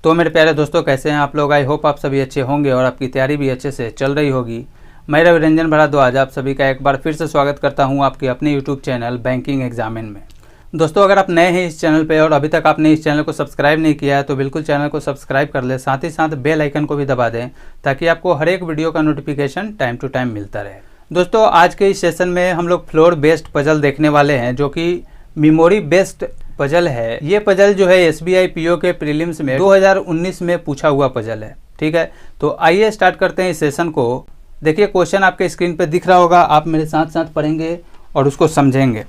तो मेरे प्यारे दोस्तों, कैसे हैं आप लोग। आई होप आप सभी अच्छे होंगे और आपकी तैयारी भी अच्छे से चल रही होगी। मैं रवि रंजन भारद्वाज आप सभी का एक बार फिर से स्वागत करता हूं आपके अपने यूट्यूब चैनल बैंकिंग एग्जामिन में। दोस्तों, अगर आप नए हैं इस चैनल पे और अभी तक आपने इस चैनल को सब्सक्राइब नहीं किया है तो बिल्कुल चैनल को सब्सक्राइब कर ले, साथ ही साथ बेल आइकन को भी दबा दें ताकि आपको हर एक वीडियो का नोटिफिकेशन टाइम टू टाइम मिलता रहे। दोस्तों, आज के इस सेशन में हम लोग फ्लोर बेस्ड पजल देखने वाले हैं, जो कि मेमोरी बेस्ड पजल है। ये पजल जो है SBI PO के प्रीलिम्स में 2019 में पूछा हुआ पजल है। ठीक है, तो आइए स्टार्ट करते हैं इस सेशन को। देखिए, क्वेश्चन आपके स्क्रीन पे दिख रहा होगा, आप मेरे साथ साथ पढ़ेंगे और उसको समझेंगे।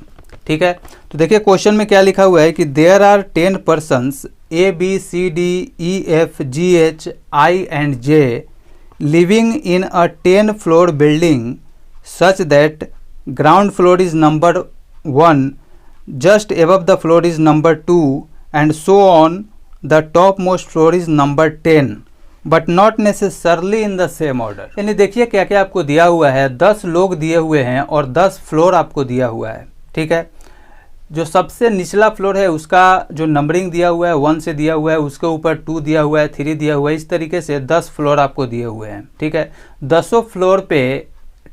ठीक है, तो देखिए क्वेश्चन में क्या लिखा हुआ है कि there are 10 persons ABCDEFGHI and J living in a 10 floor building such that ground floor is number 1, just above the floor is number 2 and so on, the topmost floor is number 10 but not necessarily in the same order। यानी देखिए क्या क्या आपको दिया हुआ है। 10 लोग दिए हुए हैं और 10 फ्लोर आपको दिया हुआ है। ठीक है, जो सबसे निचला फ्लोर है उसका जो नंबरिंग दिया हुआ है 1 से दिया हुआ है, उसके ऊपर 2 दिया हुआ है, 3 दिया हुआ है। इस तरीके से 10 फ्लोर आपको दिए हुए हैं। ठीक है, 10 फ्लोर पे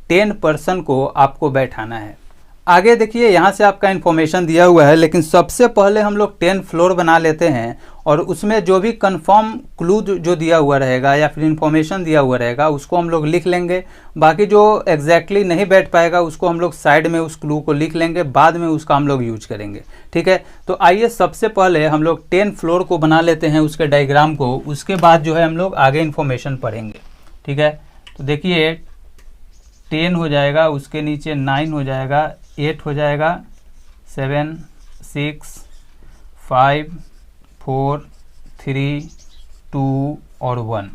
10 पर्सन को आपको बैठाना है। आगे देखिए, यहाँ से आपका इन्फॉर्मेशन दिया हुआ है, लेकिन सबसे पहले हम लोग 10 फ्लोर बना लेते हैं और उसमें जो भी कंफर्म क्लू जो दिया हुआ रहेगा या फिर इन्फॉर्मेशन दिया हुआ रहेगा उसको हम लोग लिख लेंगे। बाकी जो एग्जैक्टली नहीं बैठ पाएगा उसको हम लोग साइड में उस क्लू को लिख लेंगे, बाद में उसका हम लोग यूज करेंगे। ठीक है, तो आइए सबसे पहले हम लोग 10 फ्लोर को बना लेते हैं, उसके डायग्राम को। उसके बाद जो है हम लोग आगे इन्फॉर्मेशन पढ़ेंगे। ठीक है, तो देखिए 10 हो जाएगा, उसके नीचे 9 हो जाएगा, 8 हो जाएगा, 7 6 5 4 3 2 और 1।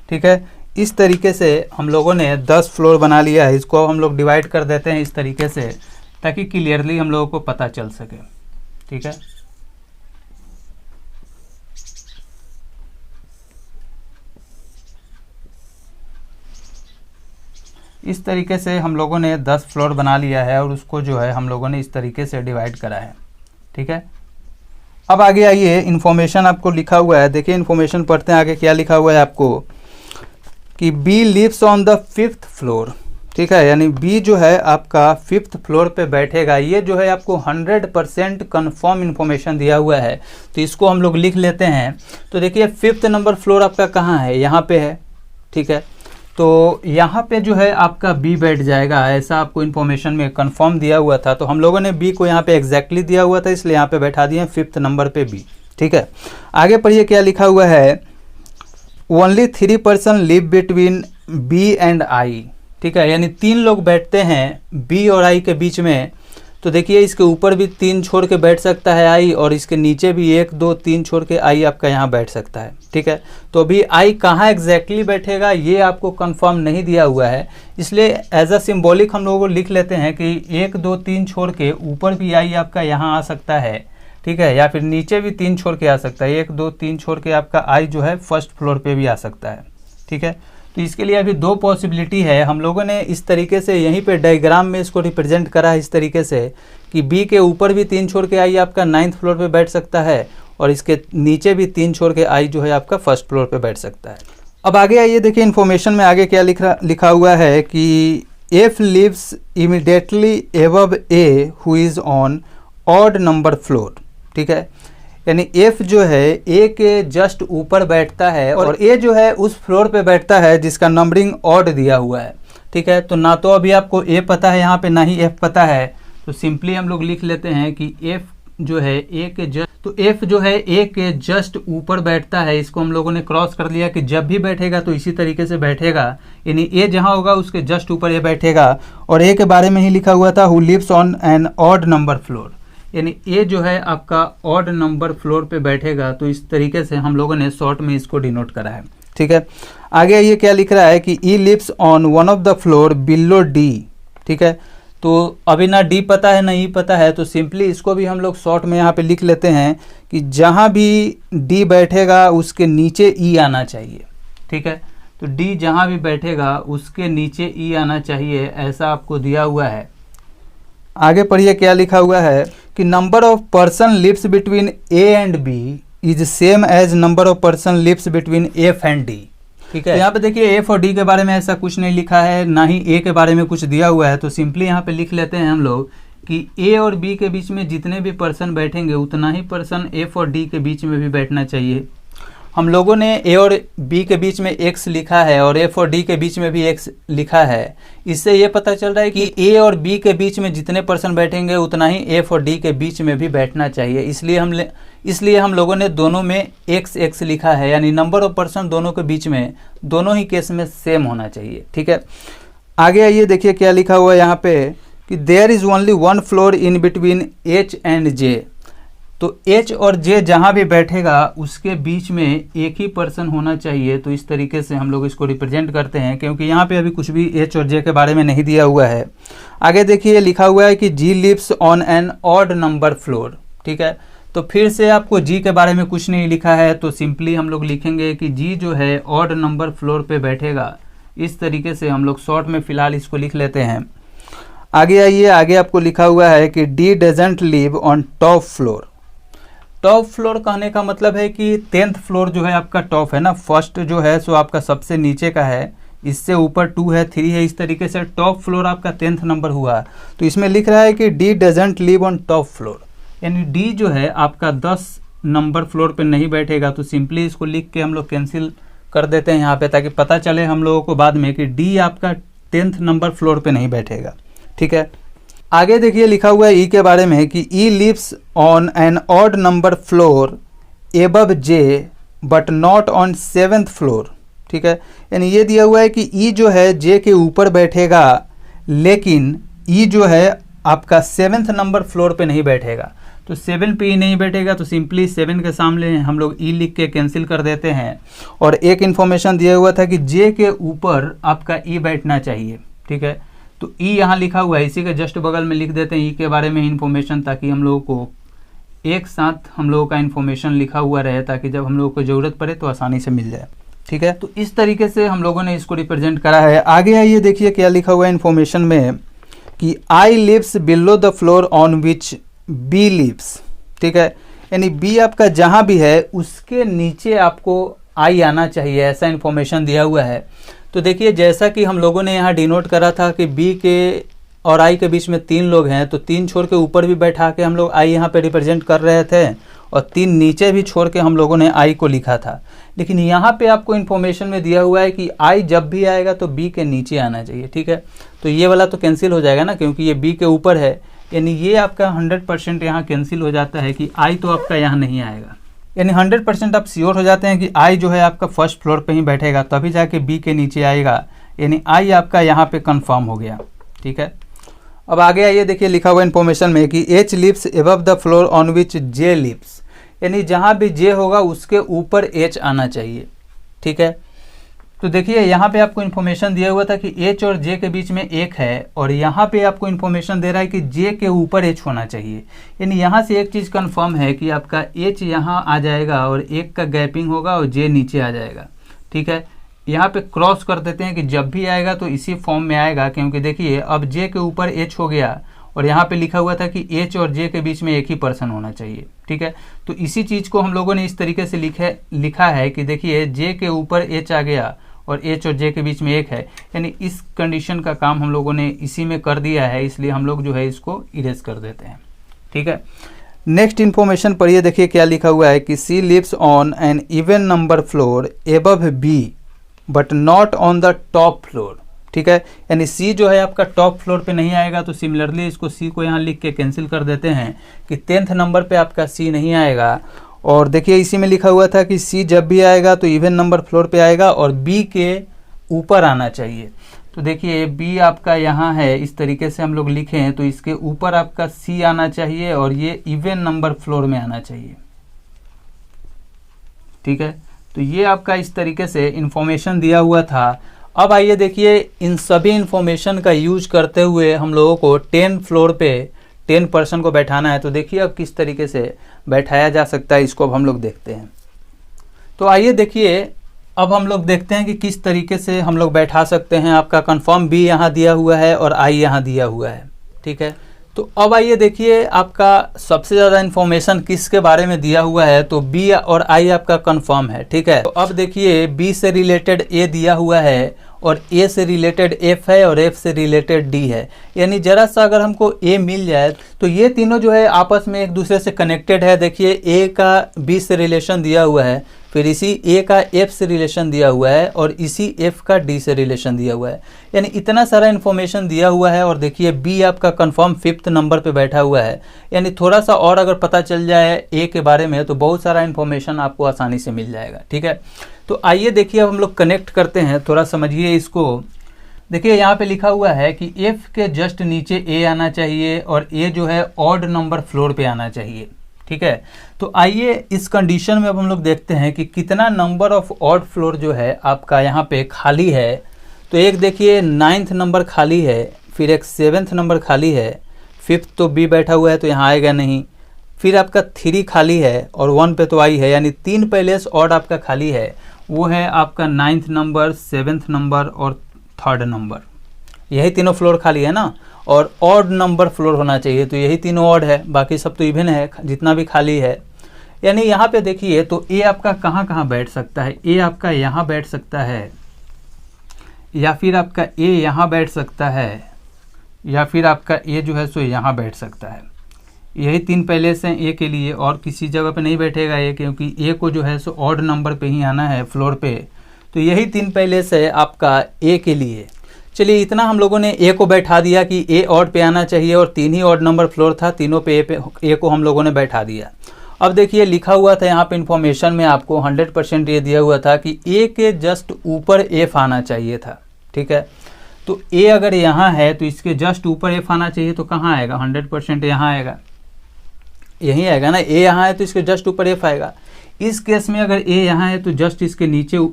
ठीक है, इस तरीके से हम लोगों ने 10 फ्लोर बना लिया है। इसको हम लोग डिवाइड कर देते हैं इस तरीके से ताकि क्लियरली हम लोगों को पता चल सके। ठीक है, इस तरीके से हम लोगों ने 10 फ्लोर बना लिया है और उसको जो है हम लोगों ने इस तरीके से डिवाइड करा है। ठीक है, अब आगे आइए, इन्फॉर्मेशन आपको लिखा हुआ है। देखिए इन्फॉर्मेशन पढ़ते हैं आगे क्या लिखा हुआ है आपको कि B lives on the 5th floor. ठीक है, यानी बी जो है आपका 5th फ्लोर पे बैठेगा। ये जो है आपको 100% कन्फर्म इन्फॉर्मेशन दिया हुआ है, तो इसको हम लोग लिख लेते हैं। तो देखिए 5th नंबर फ्लोर आपका कहाँ है, यहाँ पे है। ठीक है, तो यहाँ पे जो है आपका बी बैठ जाएगा, ऐसा आपको इन्फॉर्मेशन में कंफर्म दिया हुआ था। तो हम लोगों ने बी को यहाँ पे एग्जैक्टली दिया हुआ था, इसलिए यहाँ पे बैठा दिए 5th नंबर पे बी। ठीक है, आगे पढ़िए क्या लिखा हुआ है, only 3 person live between B and I. ठीक है, यानी 3 लोग बैठते हैं बी और आई के बीच में। तो देखिए इसके ऊपर भी 3 छोड़ के बैठ सकता है आई, और इसके नीचे भी 1 2 3 छोड़ के आई आपका यहाँ बैठ सकता है। ठीक है, तो अभी आई कहाँ एग्जैक्टली बैठेगा ये आपको कंफर्म नहीं दिया हुआ है, इसलिए एज अ सिंबॉलिक हम लोगों को लिख लेते हैं कि 1 2 3 छोड़ के ऊपर भी आई आपका यहाँ आ सकता है। ठीक है, या फिर नीचे भी 3 छोड़ के आ सकता है। 1 2 3 छोड़ के आपका आई जो है 1st फ्लोर पे भी आ सकता है। ठीक है, तो इसके लिए अभी 2 पॉसिबिलिटी है। हम लोगों ने इस तरीके से यहीं पे डायग्राम में इसको रिप्रेजेंट करा है इस तरीके से कि बी के ऊपर भी 3 छोड़ के आई आपका 9th फ्लोर पे बैठ सकता है, और इसके नीचे भी 3 छोड़ के आई जो है आपका 1st फ्लोर पे बैठ सकता है। अब आगे आइए, देखिए इन्फॉर्मेशन में आगे क्या लिखा हुआ है कि F lives immediately above A who is on odd number floor. ठीक है, यानी एफ जो है ए के जस्ट ऊपर बैठता है और ए जो है उस फ्लोर पे बैठता है जिसका नंबरिंग ऑड दिया हुआ है। ठीक है, तो ना तो अभी आपको ए पता है यहाँ पे, ना ही एफ पता है, तो सिंपली हम लोग लिख लेते हैं कि एफ जो है ए के जस्ट, तो एफ जो है ए के जस्ट ऊपर बैठता है। इसको हम लोगों ने क्रॉस कर लिया कि जब भी बैठेगा तो इसी तरीके से बैठेगा, यानी ए जहाँ होगा उसके जस्ट ऊपर ए बैठेगा। और ए के बारे में ही लिखा हुआ था who lives on an odd number floor, यानी ए जो है आपका ऑड नंबर फ्लोर पे बैठेगा। तो इस तरीके से हम लोगों ने शॉर्ट में इसको डिनोट करा है। ठीक है, आगे ये क्या लिख रहा है कि E lives on one of the floor below D. ठीक है, तो अभी ना डी पता है ना ई पता है, तो सिंपली इसको भी हम लोग शॉर्ट में यहाँ पे लिख लेते हैं कि जहाँ भी डी बैठेगा उसके नीचे ई आना चाहिए। ठीक है, तो डी जहाँ भी बैठेगा उसके नीचे ई आना चाहिए, ऐसा आपको दिया हुआ है। आगे पढ़िए क्या लिखा हुआ है कि number of person lives between A and B is same as number of person lives between F and D. ठीक है, यहाँ पे देखिए एफ और डी के बारे में ऐसा कुछ नहीं लिखा है, ना ही ए के बारे में कुछ दिया हुआ है। तो सिंपली यहाँ पे लिख लेते हैं हम लोग कि ए और बी के बीच में जितने भी पर्सन बैठेंगे उतना ही पर्सन एफ और डी के बीच में भी बैठना चाहिए। हम लोगों ने ए और बी के बीच में एक्स लिखा है और एफ और डी के बीच में भी एक्स लिखा है। इससे ये पता चल रहा है कि ए और बी के बीच में जितने पर्सन बैठेंगे उतना ही एफ और डी के बीच में भी बैठना चाहिए। इसलिए हम लोगों ने दोनों में एक्स एक्स लिखा है, यानी नंबर ऑफ पर्सन दोनों के बीच में दोनों ही केस में सेम होना चाहिए। ठीक है, आगे आइए देखिए क्या लिखा हुआ है यहाँ पे कि there is only one floor in between H and J. तो एच और जे जहाँ भी बैठेगा उसके बीच में एक ही पर्सन होना चाहिए। तो इस तरीके से हम लोग इसको रिप्रेजेंट करते हैं, क्योंकि यहाँ पे अभी कुछ भी एच और जे के बारे में नहीं दिया हुआ है। आगे देखिए लिखा हुआ है कि G lives on an odd number floor. ठीक है, तो फिर से आपको जी के बारे में कुछ नहीं लिखा है, तो सिंपली हम लोग लिखेंगे कि जी जो है ऑड नंबर फ्लोर पे बैठेगा। इस तरीके से हम लोग शॉर्ट में फिलहाल इसको लिख लेते हैं। आगे आइए, आगे आपको लिखा हुआ है कि D doesn't live on top floor. Top floor कहने का मतलब है कि 10th फ्लोर जो है आपका टॉप है ना, फर्स्ट जो है सो आपका सबसे नीचे का है, इससे ऊपर 2 है 3 है, इस तरीके से टॉप फ्लोर आपका 10th नंबर हुआ। तो इसमें लिख रहा है कि D doesn't live on top floor, यानी डी जो है आपका 10 नंबर फ्लोर पे नहीं बैठेगा। तो सिंपली इसको लिख के हम लोग कैंसिल कर देते हैं यहाँ पे, ताकि पता चले हम लोगों को बाद में कि डी आपका 10th नंबर फ्लोर पे नहीं बैठेगा। ठीक है, आगे देखिए लिखा हुआ है ई के बारे में कि E lives on an odd number floor above J but not on 7th floor. ठीक है, यानी ये दिया हुआ है कि ई जो है जे के ऊपर बैठेगा, लेकिन ई जो है आपका 7th नंबर फ्लोर पे नहीं बैठेगा। तो 7 पे ही नहीं बैठेगा, तो सिंपली 7 के सामने हम लोग ई लिख के कैंसिल कर देते हैं। और एक इन्फॉर्मेशन दिया हुआ था कि जे के ऊपर आपका ई बैठना चाहिए। ठीक है, तो ई यहाँ लिखा हुआ है, इसी के जस्ट बगल में लिख देते हैं ई के बारे में इन्फॉर्मेशन, ताकि हम लोगों को एक साथ हम लोगों का इन्फॉर्मेशन लिखा हुआ रहे, ताकि जब हम लोगों को ज़रूरत पड़े तो आसानी से मिल जाए। ठीक है, तो इस तरीके से हम लोगों ने इसको रिप्रेजेंट करा है। आगे आइए देखिए क्या लिखा हुआ है इन्फॉर्मेशन में कि I lives below the floor on which B lives. ठीक है, यानी बी आपका जहाँ भी है उसके नीचे आपको आई आना चाहिए, ऐसा इन्फॉर्मेशन दिया हुआ है। तो देखिए जैसा कि हम लोगों ने यहाँ डिनोट करा था कि बी के और आई के बीच में 3 लोग हैं, तो 3 छोड़ के ऊपर भी बैठा के हम लोग आई यहाँ पे रिप्रेजेंट कर रहे थे, और 3 नीचे भी छोड़ के हम लोगों ने आई को लिखा था। लेकिन यहाँ पे आपको इन्फॉर्मेशन में दिया हुआ है कि आई जब भी आएगा तो बी के नीचे आना चाहिए। ठीक है, तो ये वाला तो कैंसिल हो जाएगा ना, क्योंकि ये बी के ऊपर है, यानी ये आपका 100% यहाँ कैंसिल हो जाता है कि आई तो आपका यहाँ नहीं आएगा। यानी 100% आप श्योर हो जाते हैं कि आई जो है आपका फर्स्ट फ्लोर पे ही बैठेगा, तभी जाके बी के नीचे आएगा, यानी आई आपका यहाँ पे कंफर्म हो गया। ठीक है, अब आगे आइए देखिए लिखा हुआ इन्फॉर्मेशन में कि H lives above the floor on which J lives, यानी जहाँ भी जे होगा उसके ऊपर एच आना चाहिए। ठीक है, तो देखिए यहाँ पे आपको इन्फॉर्मेशन दिया हुआ था कि एच और जे के बीच में 1 है, और यहाँ पे आपको इन्फॉर्मेशन दे रहा है कि जे के ऊपर एच होना चाहिए। यानी यहाँ से एक चीज़ कंफर्म है कि आपका एच यहाँ आ जाएगा और 1 का गैपिंग होगा और जे नीचे आ जाएगा। ठीक है, यहाँ पे क्रॉस कर देते हैं कि जब भी आएगा तो इसी फॉर्म में आएगा, क्योंकि देखिए अब जे के ऊपर एच हो गया और यहाँ पे लिखा हुआ था कि एच और जे के बीच में एक ही पर्सन होना चाहिए। ठीक है, तो इसी चीज़ को हम लोगों ने इस तरीके से लिखा है कि देखिए जे के ऊपर एच आ गया और एच और जे के बीच में 1 है, यानी इस कंडीशन का काम हम लोगों ने इसी में कर दिया है, इसलिए हम लोग जो है इसको इरेज कर देते हैं। ठीक है, नेक्स्ट इन्फॉर्मेशन पढ़िए, देखिए क्या लिखा हुआ है कि C lives on an even number floor above B but not on the top floor. ठीक है, यानी सी जो है आपका टॉप फ्लोर पे नहीं आएगा, तो सिमिलरली इसको सी को यहाँ लिख के कैंसिल कर देते हैं कि 10th नंबर पे आपका सी नहीं आएगा। और देखिए इसी में लिखा हुआ था कि सी जब भी आएगा तो इवन नंबर फ्लोर पे आएगा और बी के ऊपर आना चाहिए। तो देखिए बी आपका यहाँ है, इस तरीके से हम लोग लिखें तो इसके ऊपर आपका सी आना चाहिए और ये इवन नंबर फ्लोर में आना चाहिए। ठीक है, तो ये आपका इस तरीके से इन्फॉर्मेशन दिया हुआ था। अब आइए देखिए इन सभी इन्फॉर्मेशन का यूज करते हुए हम लोगों को 10 फ्लोर पे 10 पर्सन को बैठाना है। तो देखिए अब किस तरीके से बैठाया जा सकता है, इसको अब हम लोग देखते हैं। तो आइए देखिए अब हम लोग देखते हैं कि किस तरीके से हम लोग बैठा सकते हैं। आपका कंफर्म बी यहाँ दिया हुआ है और आई यहाँ दिया हुआ है। ठीक है, तो अब आइए देखिए आपका सबसे ज़्यादा इन्फॉर्मेशन किसके बारे में दिया हुआ है, तो बी और आई आपका कंफर्म है, ठीक है। तो अब देखिए बी से रिलेटेड ए दिया हुआ है और ए से रिलेटेड एफ है और एफ से रिलेटेड डी है। यानी जरा सा अगर हमको ए मिल जाए तो ये तीनों जो है आपस में एक दूसरे से कनेक्टेड है। देखिए ए का बी से रिलेशन दिया हुआ है, फिर इसी ए का एफ से रिलेशन दिया हुआ है और इसी एफ का डी से रिलेशन दिया हुआ है। यानी इतना सारा इन्फॉर्मेशन दिया हुआ है और देखिए बी आपका कंफर्म 5th नंबर पे बैठा हुआ है। यानी थोड़ा सा और अगर पता चल जाए ए के बारे में तो बहुत सारा इन्फॉर्मेशन आपको आसानी से मिल जाएगा, ठीक है। तो आइए देखिए अब हम लोग कनेक्ट करते हैं, थोड़ा समझिए इसको। देखिए यहाँ पे लिखा हुआ है कि एफ के जस्ट नीचे ए आना चाहिए और ए जो है ऑड नंबर फ्लोर पे आना चाहिए, ठीक है। तो आइए इस कंडीशन में अब हम लोग देखते हैं कि कितना नंबर ऑफ ऑड फ्लोर जो है आपका यहाँ पे खाली है। तो एक देखिए 9th नंबर खाली है, फिर एक 7th नंबर खाली है, 5th तो बी बैठा हुआ है तो यहाँ आएगा नहीं, फिर आपका 3 खाली है और 1 पे तो आई है। यानी 3 पैलेस ऑड आपका खाली है, वो है आपका 9th नंबर, 7th नंबर और 3rd नंबर। यही तीनों फ्लोर खाली है ना, और ऑड नंबर फ्लोर होना चाहिए तो यही तीनों ऑड है, बाकी सब तो इवन है जितना भी खाली है। यानी यहाँ पे देखिए तो ए आपका कहाँ कहाँ बैठ सकता है। ए आपका यहाँ बैठ सकता है, या फिर आपका ए यहाँ बैठ सकता है, या फिर आपका ए जो है सो यहाँ बैठ सकता है। यही 3 पैलेस हैं ए के लिए, और किसी जगह पे नहीं बैठेगा ए, क्योंकि ए को जो है सो ऑड नंबर पे ही आना है फ्लोर पे। तो यही 3 पैलेस है आपका ए के लिए। चलिए इतना हम लोगों ने ए को बैठा दिया कि ए ऑड पे आना चाहिए और 3 ही ऑड नंबर फ्लोर था, तीनों पे ए को हम लोगों ने बैठा दिया। अब देखिए लिखा हुआ था यहाँ पे इन्फॉर्मेशन में आपको 100% ये दिया हुआ था कि ए के जस्ट ऊपर एफ आना चाहिए था, ठीक है। तो ए अगर यहाँ है तो इसके जस्ट ऊपर एफ आना चाहिए, तो कहाँ आएगा? 100% यहाँ आएगा, यही आएगा ना। ए यहाँ है तो इसके जस्ट ऊपर एफ आएगा। इस केस में अगर ए यहाँ है तो जस्ट इसके नीचे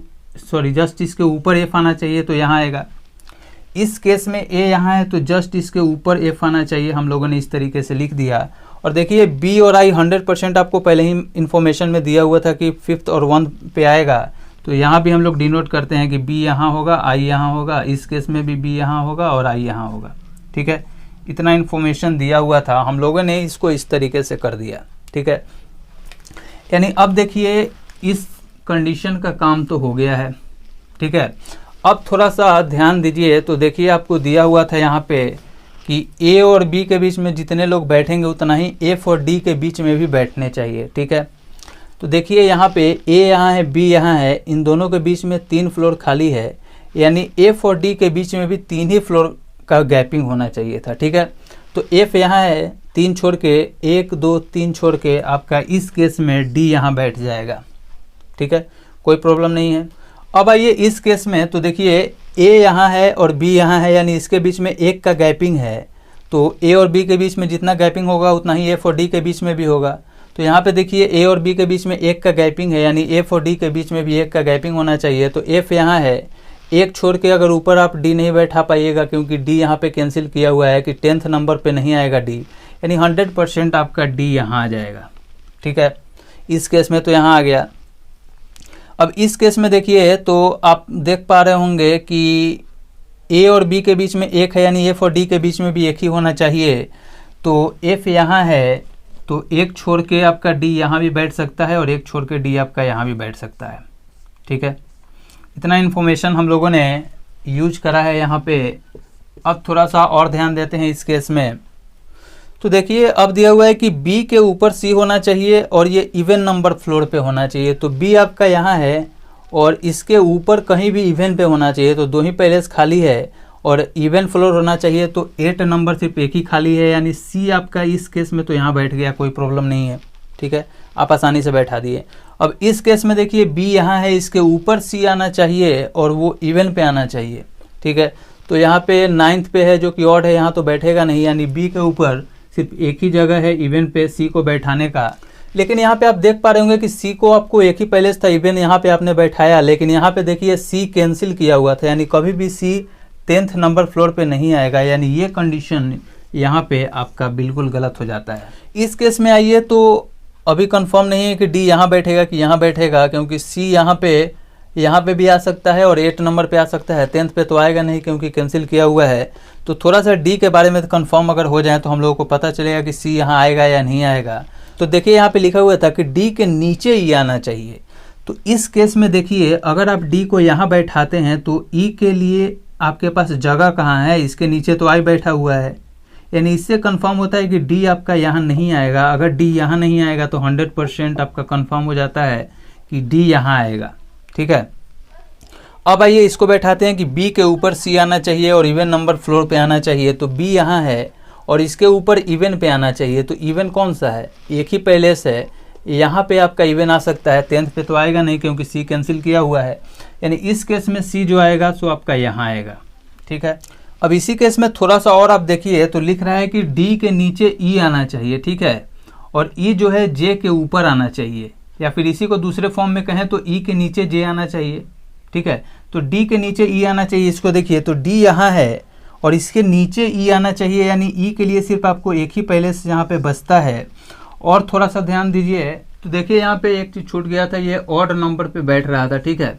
जस्ट इसके ऊपर एफ आना चाहिए, तो यहाँ आएगा। इस केस में ए यहाँ है तो जस्ट इसके ऊपर एफ आना चाहिए, हम लोगों ने इस तरीके से लिख दिया। और देखिए बी और आई 100% आपको पहले ही इन्फॉर्मेशन में दिया हुआ था कि 5th और 1 पे आएगा, तो यहाँ भी हम लोग डिनोट करते हैं कि बी यहाँ होगा, आई यहाँ होगा। इस केस में भी बी यहाँ होगा और आई यहाँ होगा, ठीक है। इतना इन्फॉर्मेशन दिया हुआ था, हम लोगों ने इसको इस तरीके से कर दिया, ठीक है। यानी अब देखिए इस कंडीशन का काम तो हो गया है, ठीक है। अब थोड़ा सा ध्यान दीजिए, तो देखिए आपको दिया हुआ था यहाँ पे कि ए और बी के बीच में जितने लोग बैठेंगे उतना ही एफ और डी के बीच में भी बैठने चाहिए, ठीक है। तो देखिए यहाँ पे ए यहाँ है, बी यहाँ है, इन दोनों के बीच में 3 फ्लोर खाली है, यानी एफ और डी के बीच में भी 3 ही फ्लोर का गैपिंग होना चाहिए था, ठीक है। तो एफ यहाँ है, 3 छोड़ के 1 2 3 छोड़ के आपका इस केस में डी यहाँ बैठ जाएगा, ठीक है, कोई प्रॉब्लम नहीं है। अब आइए इस केस में, तो देखिए ए यहाँ है और बी यहाँ है, यानी इसके बीच में 1 का गैपिंग है, तो ए और बी के बीच में जितना गैपिंग होगा उतना ही एफ और डी के बीच में भी होगा। तो यहाँ पे देखिए ए और बी के बीच में 1 का गैपिंग है, यानी एफ और डी के बीच में भी 1 का गैपिंग होना चाहिए। तो एफ यहाँ है, 1 छोड़ के अगर ऊपर आप डी नहीं बैठा पाइएगा, क्योंकि डी यहाँ पे कैंसिल किया हुआ है कि 10th नंबर पे नहीं आएगा डी, यानी 100% आपका डी यहाँ आ जाएगा, ठीक है। इस केस में तो यहाँ आ गया। अब इस केस में देखिए तो आप देख पा रहे होंगे कि ए और बी के बीच में 1 है, यानी एफ और डी के बीच में भी 1 ही होना चाहिए। तो एफ यहाँ है तो 1 छोड़ के आपका डी यहाँ भी बैठ सकता है और 1 छोड़ के डी आपका यहाँ भी बैठ सकता है, ठीक है। इतना इन्फॉर्मेशन हम लोगों ने यूज करा है यहाँ पे। अब थोड़ा सा और ध्यान देते हैं इस केस में। तो देखिए अब दिया हुआ है कि बी के ऊपर सी होना चाहिए और ये इवन नंबर फ्लोर पे होना चाहिए। तो बी आपका यहाँ है और इसके ऊपर कहीं भी इवन पे होना चाहिए, तो 2 ही पैलेस खाली है और इवन फ्लोर होना चाहिए। तो 8 नंबर सिर्फ 1 ही खाली है, यानी सी आपका इस केस में तो यहाँ बैठ गया, कोई प्रॉब्लम नहीं है, ठीक है, आप आसानी से बैठा दिए। अब इस केस में देखिए बी यहाँ है, इसके ऊपर सी आना चाहिए और वो इवन पे आना चाहिए, ठीक है। तो यहाँ पे 9th पे है जो कि ऑड है, यहाँ तो बैठेगा नहीं, यानी बी के ऊपर सिर्फ 1 ही जगह है इवन पे सी को बैठाने का। लेकिन यहाँ पे आप देख पा रहे होंगे कि सी को आपको 1 ही पैलेस था, इवन यहाँ पे आपने बैठाया, लेकिन यहाँ पे देखिए सी कैंसिल किया हुआ था, यानी कभी भी सी 10th नंबर फ्लोर पे नहीं आएगा, यानी ये कंडीशन यहाँ पे आपका बिल्कुल गलत हो जाता है। इस केस में आइए तो अभी कंफर्म नहीं है कि डी यहाँ बैठेगा कि यहाँ बैठेगा, क्योंकि सी यहाँ पे यहाँ पे भी आ सकता है और 8 नंबर पे आ सकता है, 10th पे तो आएगा नहीं क्योंकि कैंसिल किया हुआ है। तो थोड़ा सा डी के बारे में कंफर्म अगर हो जाए तो हम लोगों को पता चलेगा कि सी यहाँ आएगा या नहीं आएगा। तो देखिए यहाँ पे लिखा हुआ था कि डी के नीचे ई आना चाहिए। तो इस केस में देखिए अगर आप डी को यहाँ बैठाते हैं तो ई के लिए आपके पास जगह कहाँ है, इसके नीचे तो आई बैठा हुआ है, यानी इससे कंफर्म होता है कि डी आपका यहाँ नहीं आएगा। अगर डी यहाँ नहीं आएगा तो 100% आपका कंफर्म हो जाता है कि डी यहाँ आएगा। ठीक है, अब आइए इसको बैठाते हैं कि बी के ऊपर सी आना चाहिए और इवन नंबर फ्लोर पे आना चाहिए। तो बी यहाँ है और इसके ऊपर इवन पे आना चाहिए। तो इवन कौन सा है, एक ही पहले से है, यहाँ पे आपका इवन आ सकता है, 10th पे तो आएगा नहीं क्योंकि सी कैंसिल किया हुआ है, यानी इस केस में सी जो आएगा सो आपका यहाँ आएगा। ठीक है, अब इसी केस में थोड़ा सा और आप देखिए तो लिख रहा है कि डी के नीचे ई आना चाहिए। ठीक है, और ई जो है जे के ऊपर आना चाहिए, या फिर इसी को दूसरे फॉर्म में कहें तो ई के नीचे जे आना चाहिए। ठीक है, तो डी के नीचे ई आना चाहिए। इसको देखिए तो डी यहाँ है और इसके नीचे ई आना चाहिए, यानी ई के लिए सिर्फ आपको एक ही पहले से यहाँ पे बचता है। और थोड़ा सा ध्यान दीजिए तो देखिए यहाँ पे एक चीज छूट गया था, ये ऑड नंबर पे बैठ रहा था। ठीक है,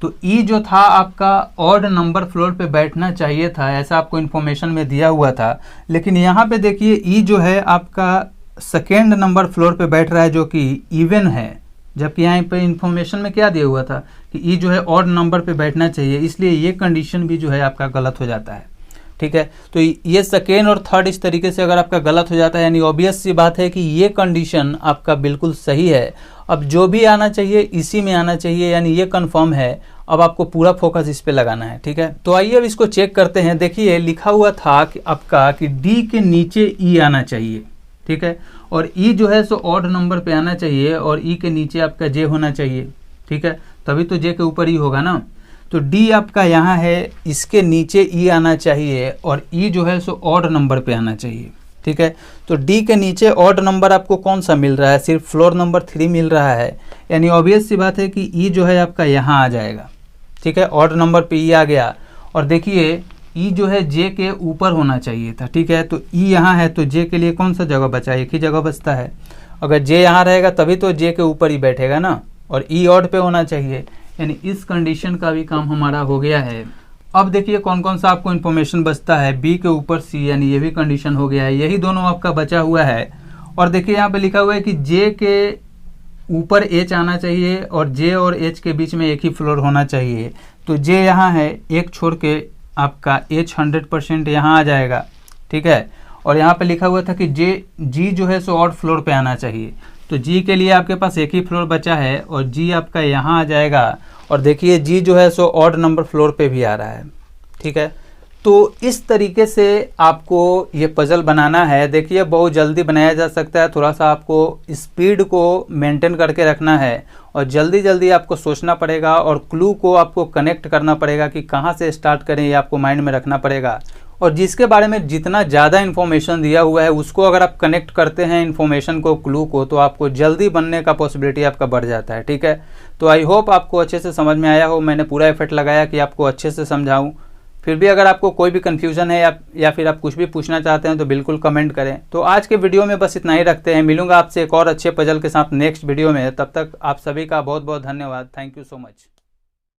तो ई जो था आपका ऑड नंबर फ्लोर पे बैठना चाहिए था, ऐसा आपको इन्फॉर्मेशन में दिया हुआ था। लेकिन यहाँ पे देखिए ई जो है आपका सेकेंड नंबर फ्लोर पे बैठ रहा है जो कि इवन है, जबकि यहाँ पे इन्फॉर्मेशन में क्या दिया हुआ था कि ई जो है ऑड नंबर पे बैठना चाहिए, इसलिए ये कंडीशन भी जो है आपका गलत हो जाता है। ठीक है, तो ये सेकेंड और थर्ड इस तरीके से अगर आपका गलत हो जाता है, यानी ऑब्वियस सी बात है कि ये कंडीशन आपका बिल्कुल सही है। अब जो भी आना चाहिए इसी में आना चाहिए, यानी ये कंफर्म है। अब आपको पूरा फोकस इस पे लगाना है। ठीक है, तो आइए अब इसको चेक करते हैं। देखिए लिखा हुआ था कि आपका कि डी के नीचे ई आना चाहिए। ठीक है, और ई जो है सो ऑड नंबर पे आना चाहिए और ई के नीचे आपका जे होना चाहिए। ठीक है, तभी तो जे के ऊपर ई होगा ना। तो डी आपका यहाँ है, इसके नीचे ई आना चाहिए और ई जो है सो ऑड नंबर पे आना चाहिए। ठीक है, तो डी के नीचे ऑड नंबर आपको कौन सा मिल रहा है, सिर्फ फ्लोर नंबर 3 मिल रहा है, यानी ऑब्वियस सी बात है कि ई जो है आपका यहाँ आ जाएगा। ठीक है, ऑड नंबर पे ई आ गया और देखिए ई जो है जे के ऊपर होना चाहिए था। ठीक है, तो ई यहाँ है तो जे के लिए कौन सा जगह बचा, एक ही जगह बचता है। अगर जे यहाँ रहेगा तभी तो जे के ऊपर ही बैठेगा ना, और ई ऑड पे होना चाहिए, यानी इस कंडीशन का भी काम हमारा हो गया है। अब देखिए कौन कौन सा आपको इन्फॉर्मेशन बचता है, बी के ऊपर सी, यानी ये भी कंडीशन हो गया है, यही दोनों आपका बचा हुआ है। और देखिए यहाँ पे लिखा हुआ है कि जे के ऊपर एच आना चाहिए और जे और एच के बीच में एक ही फ्लोर होना चाहिए। तो जे यहाँ है, एक छोड़ के आपका एच 100% यहाँ आ जाएगा। ठीक है, और यहाँ पे लिखा हुआ था कि जी जो है सो ऑड फ्लोर पे आना चाहिए। तो जी के लिए आपके पास एक ही फ्लोर बचा है और जी आपका यहाँ आ जाएगा। और देखिए जी जो है सो ऑड नंबर फ्लोर पे भी आ रहा है। ठीक है, तो इस तरीके से आपको ये पजल बनाना है। देखिए बहुत जल्दी बनाया जा सकता है, थोड़ा सा आपको स्पीड को मेंटेन करके रखना है और जल्दी जल्दी आपको सोचना पड़ेगा और क्लू को आपको कनेक्ट करना पड़ेगा कि कहाँ से स्टार्ट करें, ये आपको माइंड में रखना पड़ेगा। और जिसके बारे में जितना ज़्यादा इन्फॉर्मेशन दिया हुआ है उसको अगर आप कनेक्ट करते हैं इन्फॉर्मेशन को, क्लू को, तो आपको जल्दी बनने का पॉसिबिलिटी आपका बढ़ जाता है। ठीक है, तो आई होप आपको अच्छे से समझ में आया हो। मैंने पूरा एफर्ट लगाया कि आपको अच्छे से समझाऊं। फिर भी अगर आपको कोई भी कन्फ्यूज़न है या फिर आप कुछ भी पूछना चाहते हैं तो बिल्कुल कमेंट करें। तो आज के वीडियो में बस इतना ही रखते हैं। मिलूंगा आपसे एक और अच्छे पजल के साथ नेक्स्ट वीडियो में। तब तक आप सभी का बहुत बहुत धन्यवाद। Thank you so much.